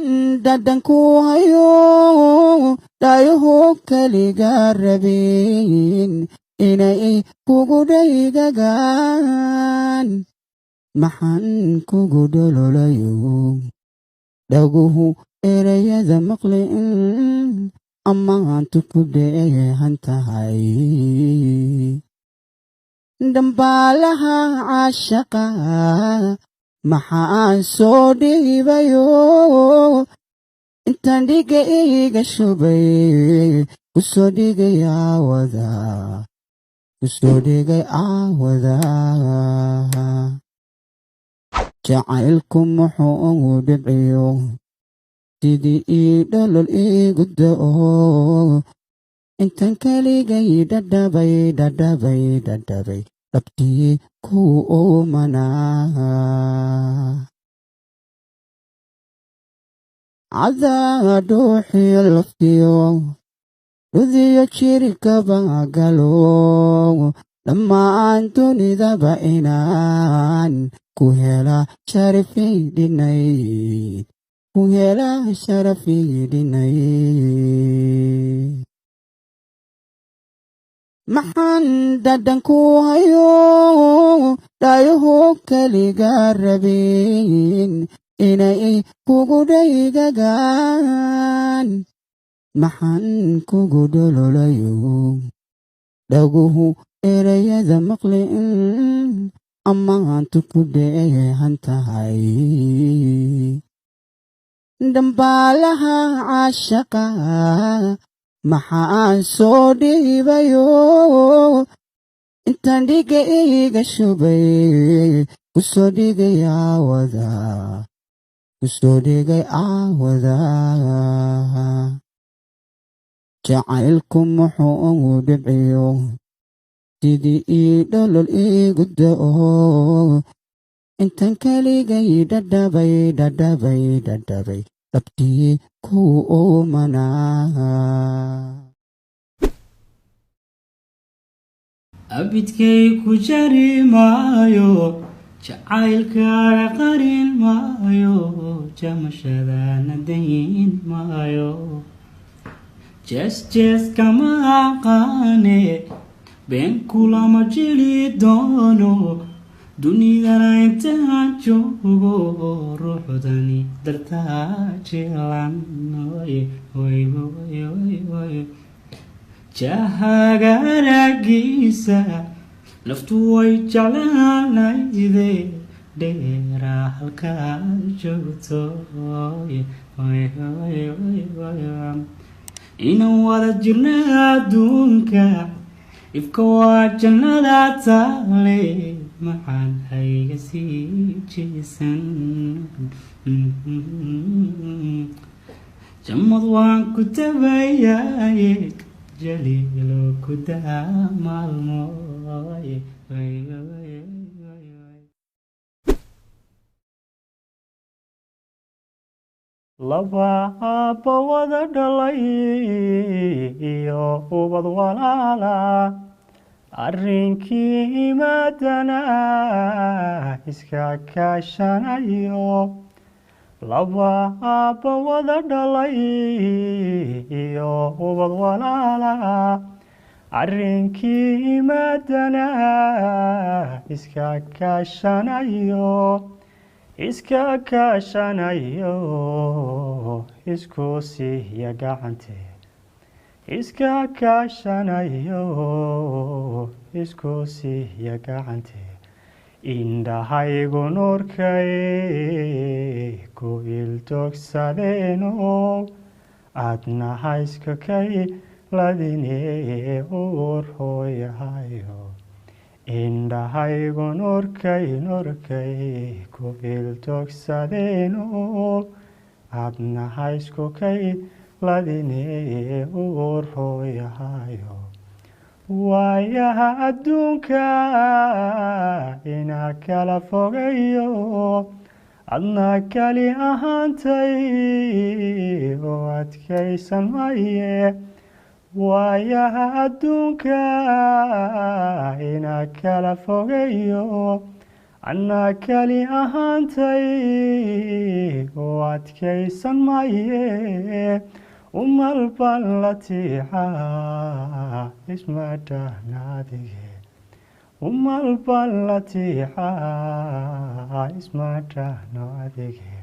dadanku hayo dhaayuhu keliga rabin inay kugu dhaygagaan maxaan kugu dhololayo dhaguhu erayada maqlin ammaantu ku dheehan tahay dambaalaha caashaqa maxaan soo dhiibayo intaan dhiga iga shubay kusoo dhigay aawada jacaylku muxuu dhibciyo sidii ii dholol igu da'o intaan keligay dhadhabay dhabtii ku oomanaa cadaa dhuuxiyo laftiyo dhudiyo jirkaba galo dhammaan dunidaba inaan ku hela sharafii dhinayd maxaan dadanku hayo dhaayuhu keliga rabin inay kugu dhaygagaan maxaan kugu dhololayo dhaguhu erayada maqlin ammaantu ku dheehan tahay dambaalaha caashaqa maxaan soo dhiibayo intaan dhiga iga shubay kusoo dhigay aawada jacaylku muxuu dhibciyo sidii ii dholol igu da'o intaan keligay dhadhabay dhabtii ku oomanaa abidkay ku jari maayo jacaylkaaga qarin maayo jamashadana dayin maayo jees kama aqaane been kulama jiri doono dunidana intaan joogo ruuxdani dartaa jilan jahaga aragiisa naftu way jeclaanayde dheera halkaa joogto inaan wada jirna adduunka ifka waa jannada taale maxaan hayga sii jeesan jamad waan ku tabayaye jaliilo ku daa maalmooye laba aabba wada dhalay iyo ubad walaala arrinkii imaadana iska kaashanayo laba aabba wada dhalay iyo ubad walaala arrinkii imaadana iska kaashanayo isku siiya gacante iska kaashanayo isku siiya gacante indhahaygu nuurkay ku iltogsadeeno aadna hayska kay ladine uur hooyahayo indhahaygu nuurkay ku iltogsadeeno aadna haysku kay ladine uur hooyahayo waayaha adduunka inaa kala fogayo adna kali ahaantay oo adkaysan maye waayaha adduunka inaa kala fogayo annaa keli ahaantay oo adkaysan maaye umal baan la tiixaa isma dhahna adige umal baan la tiixaa isma dhahna adige